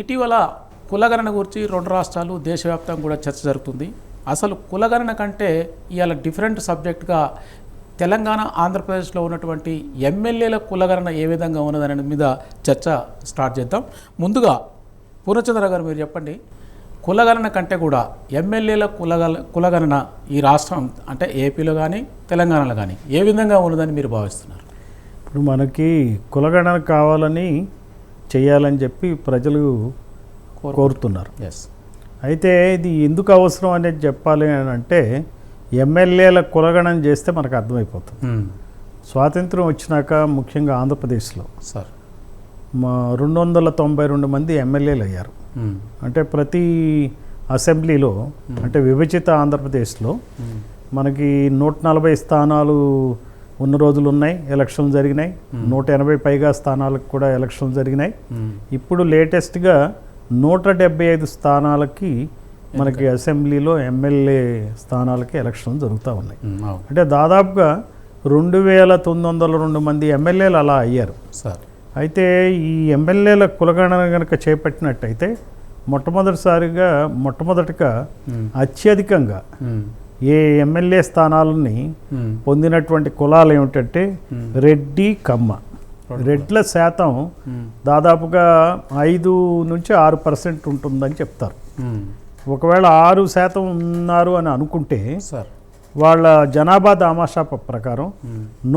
ఇటీవల కులగణన గురించి రెండు రాష్ట్రాలు దేశవ్యాప్తంగా కూడా చర్చ జరుగుతుంది. అసలు కులగణన కంటే ఇవాళ డిఫరెంట్ సబ్జెక్ట్గా తెలంగాణ ఆంధ్రప్రదేశ్లో ఉన్నటువంటి ఎమ్మెల్యేల కులగణన ఏ విధంగా ఉన్నదనే మీద చర్చ స్టార్ట్ చేద్దాం. ముందుగా పూర్ణచంద్ర గారు మీరు చెప్పండి, కులగణన కంటే కూడా ఎమ్మెల్యేల కులగణన ఈ రాష్ట్రం అంటే ఏపీలో కానీ తెలంగాణలో కానీ ఏ విధంగా ఉన్నదని మీరు భావిస్తున్నారు? ఇప్పుడు మనకి కులగణన కావాలని చేయాలని చెప్పి ప్రజలు కోరుతున్నారు. అయితే ఇది ఎందుకు అవసరం అనేది చెప్పాలి అని అంటే ఎమ్మెల్యేల కులగణన చేస్తే మనకు అర్థమైపోతుంది. స్వాతంత్రం వచ్చినాక ముఖ్యంగా ఆంధ్రప్రదేశ్లో 292 మంది ఎమ్మెల్యేలు అయ్యారు. అంటే ప్రతి అసెంబ్లీలో అంటే విభజిత ఆంధ్రప్రదేశ్లో మనకి 140 స్థానాలు ఉన్న రోజులు ఉన్నాయి, ఎలక్షన్లు జరిగినాయి. 180 పైగా స్థానాలకు కూడా ఎలక్షన్లు జరిగినాయి. ఇప్పుడు లేటెస్ట్గా 175 స్థానాలకి మనకి అసెంబ్లీలో ఎమ్మెల్యే స్థానాలకి ఎలక్షన్లు జరుగుతూ ఉన్నాయి. అంటే దాదాపుగా 2902 మంది ఎమ్మెల్యేలు అలా అయ్యారు. అయితే ఈ ఎమ్మెల్యేల కులగణన కనుక చేపట్టినట్టయితే మొట్టమొదటిగా అత్యధికంగా ఏ ఎమ్మెల్యే స్థానాలని పొందినటువంటి కులాలు ఏమిటంటే రెడ్డి, కమ్మ. రెడ్ల శాతం దాదాపుగా 5 నుంచి 6% ఉంటుందని చెప్తారు. ఒకవేళ 6% ఉన్నారు అని అనుకుంటే వాళ్ళ జనాభా దామాషా ప్రకారం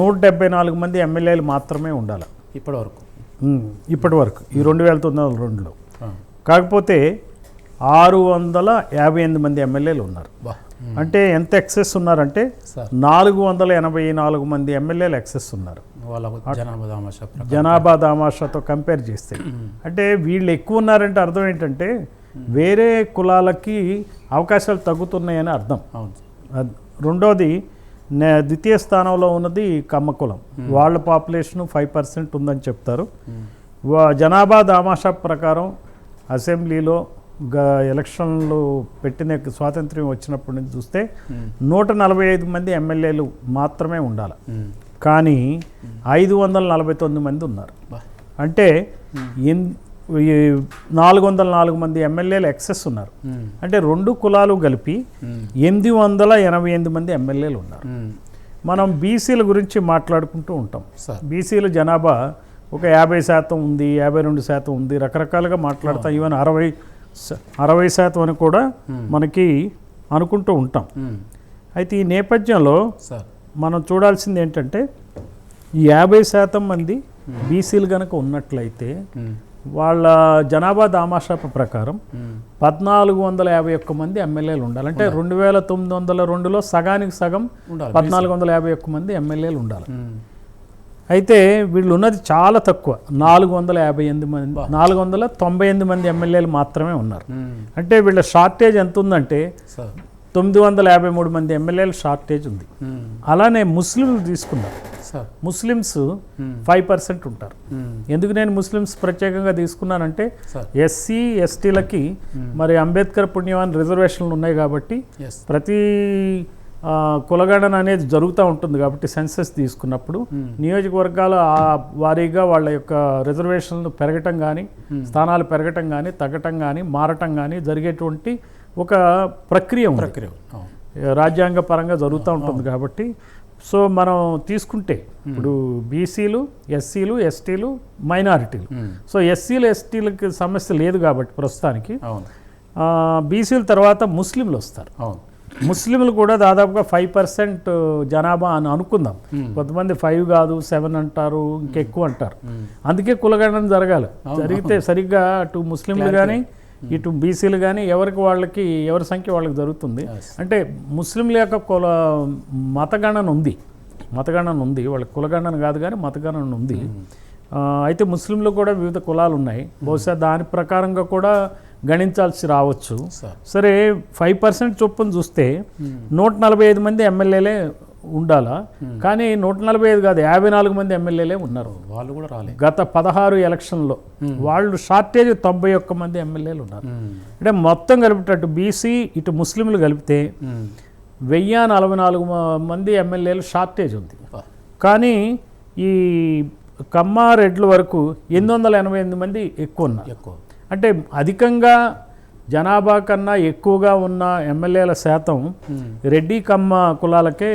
174 మంది ఎమ్మెల్యేలు మాత్రమే ఉండాలి ఇప్పటి వరకు ఈ 2002లో. కాకపోతే 658 మంది ఎమ్మెల్యేలు ఉన్నారు. అంటే ఎంత ఎక్సెస్ ఉన్నారంటే 484 మంది ఎమ్మెల్యేలు ఎక్సెస్ ఉన్నారు జనాభా దామాషాతో కంపేర్ చేస్తే. అంటే వీళ్ళు ఎక్కువ ఉన్నారంటే అర్థం ఏంటంటే వేరే కులాలకి అవకాశాలు తగ్గుతున్నాయని అర్థం. రెండోది ద్వితీయ స్థానంలో ఉన్నది కమ్మ కులం. వాళ్ళ పాపులేషన్ 5% ఉందని చెప్తారు. జనాభా దామాషా ప్రకారం అసెంబ్లీలో ఎలక్షన్లు పెట్టిన స్వాతంత్ర్యం వచ్చినప్పటి నుంచి చూస్తే 145 మంది ఎమ్మెల్యేలు మాత్రమే ఉండాలి. కానీ 549 మంది ఉన్నారు. అంటే 404 మంది ఎమ్మెల్యేలు ఎక్సెస్ ఉన్నారు. అంటే రెండు కులాలు కలిపి 888 మంది ఎమ్మెల్యేలు ఉన్నారు. మనం బీసీల గురించి మాట్లాడుకుంటూ ఉంటాం. బీసీల జనాభా ఒక 50% ఉంది, 52% ఉంది, రకరకాలుగా మాట్లాడతాం. ఈవెన్ 60% అని కూడా మనకి అనుకుంటూ ఉంటాం. అయితే ఈ నేపథ్యంలో మనం చూడాల్సింది ఏంటంటే ఈ 50% మంది బీసీలు కనుక ఉన్నట్లయితే వాళ్ళ జనాభా దామాషా ప్రకారం 1451 మంది ఎమ్మెల్యేలు ఉండాలి. అంటే 2902లో సగానికి సగం 1451 మంది ఎమ్మెల్యేలు ఉండాలి. అయితే వీళ్ళు ఉన్నది చాలా తక్కువ, 498 మంది ఎమ్మెల్యేలు మాత్రమే ఉన్నారు. అంటే వీళ్ళ షార్టేజ్ ఎంత ఉందంటే 953 మంది ఎమ్మెల్యేలు షార్టేజ్ ఉంది. అలానే ముస్లింలు తీసుకున్నారు. ముస్లిమ్స్ 5% ఉంటారు. ఎందుకు నేను ముస్లిమ్స్ ప్రత్యేకంగా తీసుకున్నానంటే ఎస్సీ ఎస్టీలకి మరి అంబేద్కర్ పుణ్యవాన్ రిజర్వేషన్లు ఉన్నాయి కాబట్టి ప్రతి కులగణన అనేది జరుగుతూ ఉంటుంది. కాబట్టి సెన్సస్ తీసుకున్నప్పుడు నియోజకవర్గాల వారీగా వాళ్ళ యొక్క రిజర్వేషన్లు పెరగటం కానీ, స్థానాలు పెరగటం కానీ, తగ్గటం కానీ, మారటం కానీ జరిగేటువంటి ఒక ప్రక్రియ రాజ్యాంగ పరంగా జరుగుతూ ఉంటుంది. కాబట్టి సో మనం తీసుకుంటే ఇప్పుడు బీసీలు, ఎస్సీలు, ఎస్టీలు, మైనారిటీలు. సో ఎస్సీలు ఎస్టీలకి సమస్య లేదు కాబట్టి ప్రస్తుతానికి బీసీల తర్వాత ముస్లింలు వస్తారు. ముస్లింలు కూడా దాదాపుగా 5% జనాభా అని అనుకుందాం. కొంతమంది 5 కాదు 7 అంటారు, ఇంకెక్కువ అంటారు. అందుకే కులగణన జరగాలి. జరిగితే సరిగ్గా అటు ముస్లింలు కానీ ఇటు బీసీలు కానీ ఎవరి సంఖ్య వాళ్ళకి జరుగుతుంది. అంటే ముస్లింల యొక్క మతగణన ఉంది, వాళ్ళకి కులగణన కాదు కానీ మతగణన ఉంది. అయితే ముస్లింలు కూడా వివిధ కులాలు ఉన్నాయి. బహుశా దాని ప్రకారంగా కూడా గణించాల్సి రావచ్చు. సరే 5% చొప్పున చూస్తే 145 మంది ఎమ్మెల్యేలే ఉండాలా. కానీ 145 కాదు 54 మంది ఎమ్మెల్యేలే ఉన్నారు. వాళ్ళు కూడా రాలేదు. గత 16 ఎలక్షన్లో వాళ్ళు షార్టేజ్ 91 మంది ఎమ్మెల్యేలు ఉన్నారు. అంటే మొత్తం కలిపేటట్టు బీసీ ఇటు ముస్లింలు కలిపితే 1044 మంది ఎమ్మెల్యేలు షార్టేజ్ ఉంది. కానీ ఈ కమ్మ రెడ్ల వరకు 888 మంది ఎక్కువ ఉన్నారు. అంటే అధికంగా జనాభా కన్నా ఎక్కువగా ఉన్న ఎమ్మెల్యేల శాతం రెడ్డి కమ్మ కులాలకే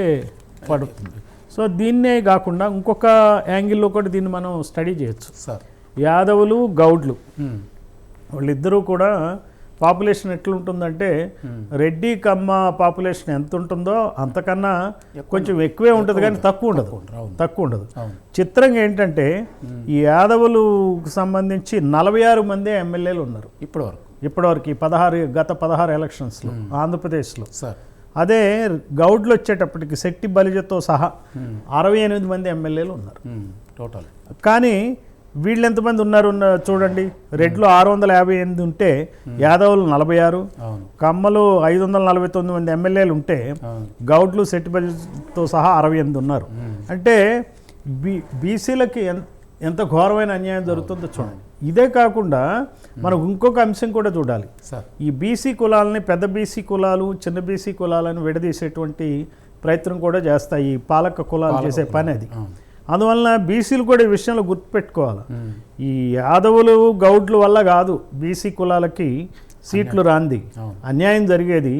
పడుతుంది. సో దీన్నే కాకుండా ఇంకొక యాంగిల్లో కూడా దీన్ని మనం స్టడీ చేయొచ్చు. సార్ యాదవులు గౌడ్లు వాళ్ళిద్దరూ కూడా పాపులేషన్ ఎట్లుంటుందంటే రెడ్డి కమ్మ పాపులేషన్ ఎంత ఉంటుందో అంతకన్నా కొంచెం ఎక్కువే ఉంటుంది కానీ తక్కువ ఉండదు. చిత్రంగా ఏంటంటే ఈ యాదవులకు సంబంధించి 46 మంది ఎమ్మెల్యేలు ఉన్నారు ఇప్పటివరకు గత 16 ఎలక్షన్స్లో ఆంధ్రప్రదేశ్లో. అదే గౌడ్లు వచ్చేటప్పటికి శెట్టి బలిజతో సహా 68 మంది ఎమ్మెల్యేలు ఉన్నారు టోటల్. కానీ వీళ్ళు ఎంతమంది ఉన్నారు చూడండి, రెడ్లు 658 ఉంటే యాదవులు 46, కమ్మలు 549 మంది ఎమ్మెల్యేలు ఉంటే గౌడ్లు సెట్టిబల్తో సహా 68 ఉన్నారు. అంటే బీసీలకి ఎంత ఘోరమైన అన్యాయం జరుగుతుందో చూడండి. ఇదే కాకుండా మనం ఇంకొక అంశం కూడా చూడాలి. ఈ బీసీ కులాలని పెద్ద బీసీ కులాలు చిన్న బీసీ కులాలను విడదీసేటువంటి ప్రయత్నం కూడా చేస్తాయి ఈ పాలక కులాలు చేసే పని అది. అందువలన బీసీలు కూడా ఈ విషయంలో గుర్తుపెట్టుకోవాలి. ఈ యాదవులు గౌడ్ల వల్ల కాదు బీసీ కులాలకి సీట్లు రాంది, అన్యాయం జరిగేది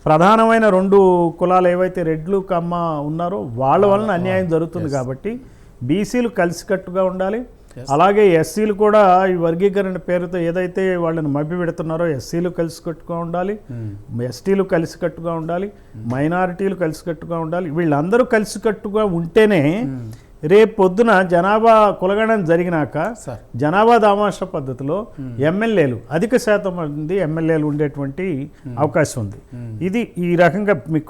ప్రధానమైన 2 కులాలు ఏవైతే రెడ్లు కమ్మ ఉన్నారో వాళ్ళ వలన అన్యాయం జరుగుతుంది. కాబట్టి బీసీలు కలిసికట్టుగా ఉండాలి. అలాగే ఎస్సీలు కూడా ఈ వర్గీకరణ పేరుతో ఏదైతే వాళ్ళని మభ్య పెడుతున్నారో ఎస్సీలు కలిసికట్టుగా ఉండాలి, ఎస్టీలు కలిసికట్టుగా ఉండాలి, మైనారిటీలు కలిసికట్టుగా ఉండాలి. వీళ్ళందరూ కలిసికట్టుగా ఉంటేనే రేపు పొద్దున జనాభా కులగణన జరిగినాక జనాభా దామాషా పద్ధతిలో ఎమ్మెల్యేలు అధిక శాతం మంది ఎమ్మెల్యేలు ఉండేటువంటి అవకాశం ఉంది. ఇది ఈ రకంగా మీకు